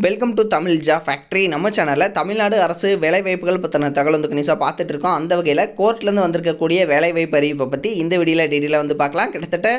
Welcome to Tamil job factory. நம்ம சேனலில் தமிழ்நாடு அரசு வேலைவாய்ப்புகள் பற்றின தகவல் வந்து கணிசாக பார்த்துட்டு இருக்கோம். அந்த வகையில் கோர்ட்லேருந்து வந்திருக்கக்கூடிய வேலைவாய்ப்பு அறிவிப்பை பற்றி இந்த வீடியோவில் டீட்டெயிலாக வந்து பார்க்கலாம். கிட்டத்தட்ட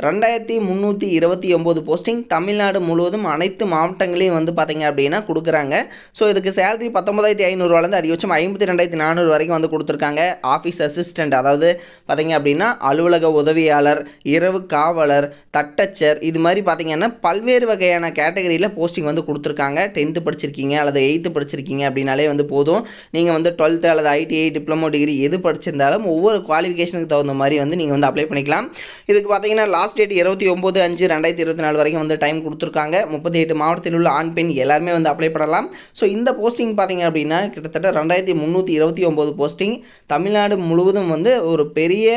2329 போஸ்டிங் தமிழ்நாடு முழுவதும் அனைத்து மாவட்டங்களையும் வந்து பார்த்திங்க அப்படின்னா கொடுக்குறாங்க. ஸோ இதுக்கு சேலரி 19,500 அதிகபட்சம் 52,400 வரைக்கும் வந்து கொடுத்துருக்காங்க. ஆஃபீஸ் அசிஸ்டண்ட், அதாவது பார்த்திங்க அப்படின்னா அலுவலக உதவியாளர், இரவு காவலர், தட்டச்சர், இது மாதிரி பார்த்திங்கன்னா பல்வேறு வகையான கேட்டகரியில் போஸ்டிங் வந்து கொடுத்துருக்காங்க. 10th படிச்சிருக்கீங்க அல்லது 8th படிச்சிருக்கீங்க அப்படின்னாலே வந்து போதும். நீங்கள் வந்து 12th அல்லது ITI டிப்ளமோ டிகிரி எது படிச்சிருந்தாலும் ஒவ்வொரு குவாலிஃபிகேஷனுக்கு தகுந்த மாதிரி வந்து நீங்கள் வந்து அப்ளை பண்ணிக்கலாம். இதுக்கு பார்த்தீங்கன்னா லாஸ்ட் டேட் 29/5/2024 வரைக்கும் வந்து டைம் கொடுத்துருக்காங்க. 38 மாவட்டத்தில் உள்ள ஆண் பெண் எல்லாருமே வந்து அப்ளை பண்ணலாம். ஸோ இந்த போஸ்டிங் பார்த்தீங்க அப்படின்னா கிட்டத்தட்ட 2329 போஸ்டிங் தமிழ்நாடு முழுவதும் வந்து ஒரு பெரிய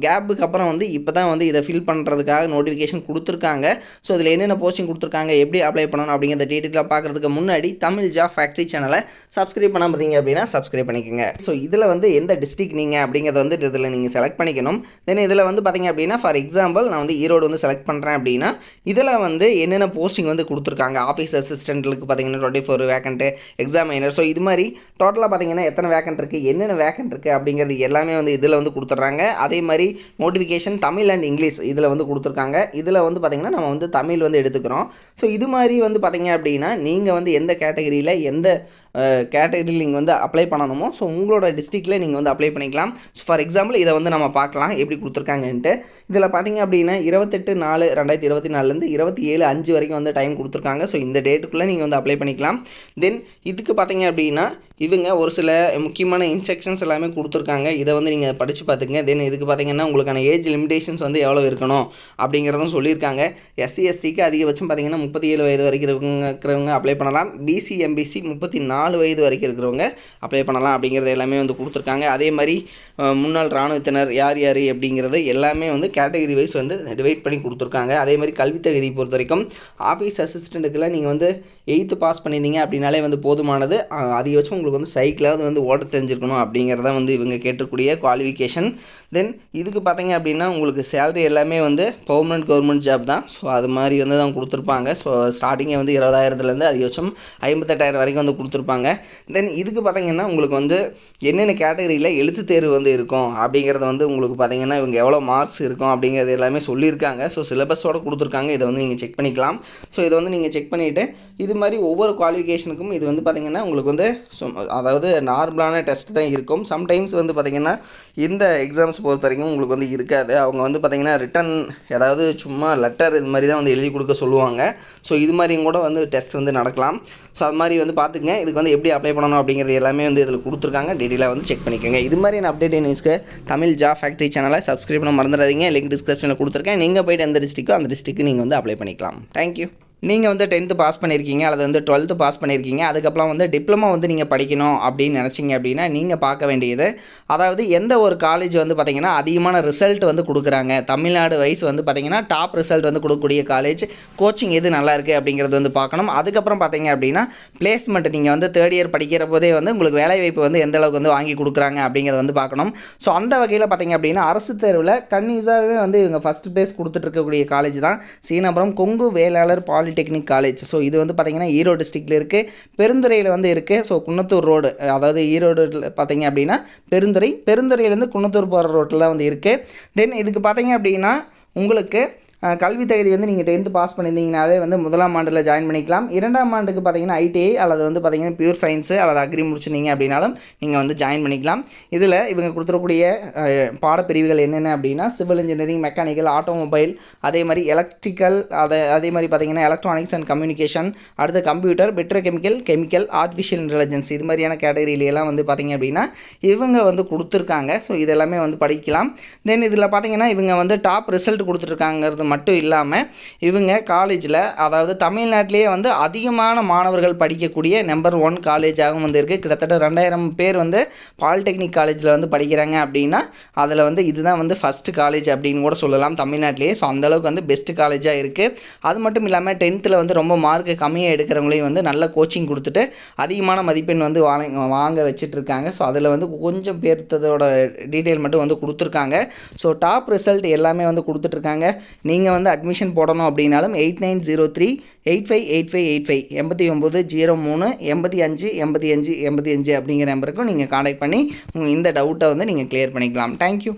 கேப்புக்கு அப்புறம் வந்து இப்போ தான் வந்து இதை ஃபில் பண்ணுறதுக்காக நோட்டிஃபிகேஷன் கொடுத்துருக்காங்க. ஸோ இதில் என்னென்ன போஸ்டிங் கொடுத்துருக்காங்க, எப்படி அப்ளை பண்ணணும் அப்படிங்கிற டீட்டெயிலாக பார்க்குறதுக்கு முன்னாடி தமிழ் ஜாப் ஃபேக்ட்ரி சேனலை சப்ஸ்கிரைப் பண்ணாமல் பார்த்தீங்க அப்படின்னா சப்ஸ்கிரைப் பண்ணிக்கோங்க. ஸோ இதில் வந்து எந்த டிஸ்ட்ரிக்ட் நீங்கள் அப்படிங்கிறத வந்து இதில் நீங்கள் செலக்ட் பண்ணிக்கணும். தென் இதில் வந்து பார்த்தீங்க அப்படின்னா ஃபார் எக்ஸாம்பிள் நான் வந்து ஈரோடு வந்து செலக்ட் பண்ணுறேன் அப்படின்னா இதில் வந்து என்னென்ன போஸ்டிங் வந்து கொடுத்துருக்காங்க. ஆஃபீஸ் அசிஸ்டண்ட்டுக்கு பார்த்தீங்கன்னா 24 வேக்கண்ட்டு, எக்ஸாமினர். ஸோ இது மாதிரி டோட்டலாக பார்த்தீங்கன்னா எத்தனை வேக்கண்ட் இருக்குது, என்னென்ன வேக்கண்ட் இருக்குது அப்படிங்கிறது எல்லாமே வந்து இதில் வந்து கொடுத்துட்றாங்க. அதே மாதிரி நோட்டிஃபிகேஷன் தமிழ் அண்ட் இங்கிலீஷ் இதில் வந்து கொடுத்துருக்காங்க. இதில் வந்து பார்த்திங்கன்னா நம்ம வந்து தமிழ் வந்து எடுத்துக்கிறோம். ஸோ இது மாதிரி வந்து பார்த்திங்க அப்படின்னா நீங்கள் வந்து எந்த கேட்டகரியில் எந்த கேட்டகரியில் நீங்கள் வந்து அப்ளை பண்ணணுமோ ஸோ உங்களோட டிஸ்ட்ரிக்டில் நீங்கள் வந்து அப்ளை பண்ணிக்கலாம். ஸோ ஃபார் எக்ஸாம்பிள் இதை வந்து நம்ம பார்க்கலாம் எப்படி கொடுத்துருக்காங்கன்ட்டு. இதில் பார்த்திங்க அப்படின்னா 28/4/2024 27/5 வரைக்கும் வந்து டைம் கொடுத்துருக்காங்க. ஸோ இந்த டேட்டுக்குள்ளே நீங்கள் வந்து அப்ளை பண்ணிக்கலாம். தென் இதுக்கு பார்த்திங்க அப்படின்னா இவங்க ஒரு சில முக்கியமான இன்ஸ்ட்ரக்ஷன்ஸ் எல்லாமே கொடுத்துருக்காங்க. இதை வந்து நீங்கள் படித்து பார்த்துங்க. தென் இதுக்கு பார்த்திங்கன்னா உங்களுக்கான ஏஜ் லிமிடேஷன்ஸ் வந்து எவ்வளோ இருக்கணும் அப்படிங்கிறதும் சொல்லியிருக்காங்க. SC STக்கு அதிகபட்சம் பார்த்திங்கன்னா 37 வயது வரைக்கும் இருக்கிறவங்க அப்ளை பண்ணலாம். BC MBC 34 வயது வரைக்கும் இருக்கிறவங்க அப்ளை பண்ணலாம் அப்படிங்கிறது எல்லாமே வந்து கொடுத்துருக்காங்க. அதே மாதிரி முன்னாள் இராணுவத்தினர் யார் யார் அப்படிங்கிறது எல்லாமே வந்து கேட்டகரி வைஸ் வந்து டிவைட் பண்ணி கொடுத்துருக்காங்க. அதே மாதிரி கல்வி தகுதி பொறுத்த வரைக்கும் ஆஃபீஸ் அசிஸ்டண்ட்டுக்கெல்லாம் நீங்கள் வந்து 8th பாஸ் பண்ணியிருந்தீங்க அப்படின்னாலே வந்து போதுமானது. அதிகபட்சம் உங்களுக்கு வந்து சைக்கிளாவது வந்து ஓட்ட தெரிஞ்சிருக்கணும் அப்படிங்கிறத வந்து இவங்க கேட்டக்கூடிய குவாலிஃபிகேஷன். தென் இதுக்கு பார்த்தீங்க அப்படின்னா உங்களுக்கு சேலரி எல்லாமே வந்து பெர்மனன்ட் கவர்மெண்ட் ஜாப் தான். ஸோ அது மாதிரி வந்து தான் கொடுத்துருப்பாங்க. ஸோ ஸ்டார்டிங்கே வந்து 20,000 அதிகபட்சம் 58,000 வரைக்கும் வந்து கொடுத்துருப்பாங்க. தென் இதுக்கு பார்த்தீங்கன்னா உங்களுக்கு வந்து என்னென்ன கேட்டகரியில் எழுத்து தேர்வு வந்து இருக்கும் அப்படிங்கிறத வந்து உங்களுக்கு பார்த்தீங்கன்னா இவங்க எவ்வளோ மார்க்ஸ் இருக்கும் அப்படிங்கிறது எல்லாமே சொல்லியிருக்காங்க. ஸோ சிலபஸோடு கொடுத்துருக்காங்க. இதை வந்து நீங்கள் செக் பண்ணிக்கலாம். ஸோ இதை வந்து நீங்கள் செக் பண்ணிவிட்டு இது மாதிரி ஒவ்வொரு குவாலிஃபிகேஷனுக்கும் இது வந்து பார்த்திங்கன்னா உங்களுக்கு வந்து அதாவது நார்மலான டெஸ்ட் தான் இருக்கும். சம்டைம்ஸ் வந்து பார்த்திங்கன்னா இந்த எக்ஸாம்ஸ் பொறுத்த வரைக்கும் உங்களுக்கு வந்து இருக்காது. அவங்க வந்து பார்த்திங்கன்னா ரிட்டன் ஏதாவது சும்மா லெட்டர் இது மாதிரி தான் வந்து எழுதி கொடுக்க சொல்லுவாங்க. ஸோ இது மாதிரியும் கூட வந்து டெஸ்ட் வந்து நடக்கலாம். ஸோ அது மாதிரி வந்து பார்த்துங்க. இதுக்கு வந்து எப்படி அப்ளை பண்ணணும் அப்படிங்கிறது எல்லாமே வந்து இதில் கொடுத்துருக்காங்க. டீட்டெயிலாக வந்து செக் பண்ணிக்கோங்க. இது மாதிரியான அப்டேட் நியூஸ்க்கு தமிழ் ஜாப் ஃபேக்ட்ரி சேனலை சப்ஸ்கிரைப் பண்ண மறந்துடாதீங்க. லிங்க் டிஸ்கிரிப்ஷனில் கொடுத்துருக்கேன். நீங்கள் போய்ட்டு எந்த டிஸ்ட்ரிக்கோ அந்த டிஸ்ட்ரிக்கு நீங்கள் வந்து அப்ளை பண்ணிக்கலாம். தேங்க்யூ. நீங்கள் வந்து 10th பாஸ் பண்ணியிருக்கீங்க அல்லது வந்து 12th பாஸ் பண்ணியிருக்கீங்க, அதுக்கப்புறம் வந்து டிப்ளமோ வந்து நீங்கள் படிக்கணும் அப்படின்னு நினச்சிங்க அப்படின்னா நீங்கள் பார்க்க வேண்டியது, அதாவது எந்த ஒரு காலேஜ் வந்து பார்த்திங்கன்னா அதிகமான ரிசல்ட் வந்து கொடுக்குறாங்க, தமிழ்நாடு வைஸ் வந்து பார்த்திங்கன்னா டாப் ரிசல்ட் வந்து கொடுக்கக்கூடிய காலேஜ், கோச்சிங் எது நல்லா இருக்குது அப்படிங்கிறது வந்து பார்க்கணும். அதுக்கப்புறம் பார்த்திங்க அப்படின்னா பிளேஸ்மெண்ட், நீங்கள் வந்து 3rd இயர் படிக்கிற போதே வந்து உங்களுக்கு வேலைவாய்ப்பு வந்து எந்த அளவுக்கு வந்து வாங்கி கொடுக்குறாங்க அப்படிங்கிறத வந்து பார்க்கணும். ஸோ அந்த வகையில் பார்த்திங்க அப்படின்னா அரசு தேர்வில் கன்யூஸாகவே வந்து இவங்க ஃபஸ்ட் ப்ளேஸ் கொடுத்துட்டு இருக்கக்கூடிய காலேஜ் தான் Seenapuram Kongu Vellalar polytechnic college. So இது வந்து பார்த்திங்கன்னா ஈரோடு டிஸ்ட்ரிக்டில் இருக்குது, பெருந்துறையில் வந்து இருக்குது. ஸோ குன்னத்தூர் ரோடு, அதாவது ஈரோடு பார்த்திங்க அப்படின்னா பெருந்துறையிலேருந்து குன்னத்தூர் போகிற ரோட்டில் வந்து இருக்குது. தென் இதுக்கு பார்த்திங்க அப்படின்னா உங்களுக்கு கல்வி தகுதி வந்து நீங்கள் 10th பாஸ் பண்ணியிருந்தீங்கனாலே வந்து 1ஆம் ஆண்டில் ஜாயின் பண்ணிக்கலாம். 2ஆம் ஆண்டுக்கு பார்த்தீங்கன்னா ITI அல்லது வந்து பார்த்திங்கன்னா பியூர் சயின்ஸு அல்லது அக்ரி முடிச்சிருந்தீங்க அப்படின்னாலும் நீங்கள் வந்து ஜாயின் பண்ணிக்கலாம். இதில் இவங்க கொடுத்துருக்கூடிய பாடப்பிரிவுகள் என்னென்ன அப்படின்னா சிவில் இன்ஜினியரிங், மெக்கானிக்கல், ஆட்டோமொபைல், அதே மாதிரி எலக்ட்ரிக்கல், அதே மாதிரி பார்த்திங்கன்னா எலக்ட்ரானிக்ஸ் அண்ட் கம்யூனிகேஷன், அடுத்து கம்ப்யூட்டர், கெமிக்கல், ஆர்டிஃபிஷியல் இன்டெலிஜென்ஸ், இது மாதிரியான கேட்டகரியிலெல்லாம் வந்து பார்த்திங்க அப்படின்னா இவங்க வந்து கொடுத்துருக்காங்க. ஸோ இதெல்லாமே வந்து படிக்கலாம். தென் இதில் பார்த்திங்கன்னா இவங்க வந்து டாப் ரிசல்ட் கொடுத்துருக்காங்கிறது மட்டும் இல்லாமல் இவங்க காலேஜில், அதாவது தமிழ்நாட்டிலேயே வந்து அதிகமான மாணவர்கள் படிக்கக்கூடிய நம்பர் 1 காலேஜாகவும் வந்து இருக்குது. கிட்டத்தட்ட 2000 பேர் வந்து பாலிடெக்னிக் காலேஜில் வந்து படிக்கிறாங்க அப்படின்னா அதில் வந்து இதுதான் வந்து ஃபஸ்ட்டு காலேஜ் அப்படின்னு கூட சொல்லலாம் தமிழ்நாட்டிலேயே. ஸோ அந்தளவுக்கு வந்து பெஸ்ட்டு காலேஜாக இருக்குது. அது மட்டும் இல்லாமல் 10th வந்து ரொம்ப மார்க்கு கம்மியாக எடுக்கிறவங்களையும் வந்து நல்ல கோச்சிங் கொடுத்துட்டு அதிகமான மதிப்பெண் வந்து வாங்க வச்சிட்ருக்காங்க. ஸோ அதில் வந்து கொஞ்சம் பேர்த்ததோட டீட்டெயில் மட்டும் வந்து கொடுத்துருக்காங்க. ஸோ டாப் ரிசல்ட் எல்லாமே வந்து கொடுத்துட்ருக்காங்க. நீங்கள் வந்து அட்மிஷன் போடணும் அப்படின்னாலும் 8903-858585 8903-858585 அப்படிங்கிற நம்பருக்கும் நீங்கள் காண்டாக்ட் பண்ணி இந்த டவுட்டை வந்து நீங்கள் கிளியர் பண்ணிக்கலாம். தேங்க்யூ.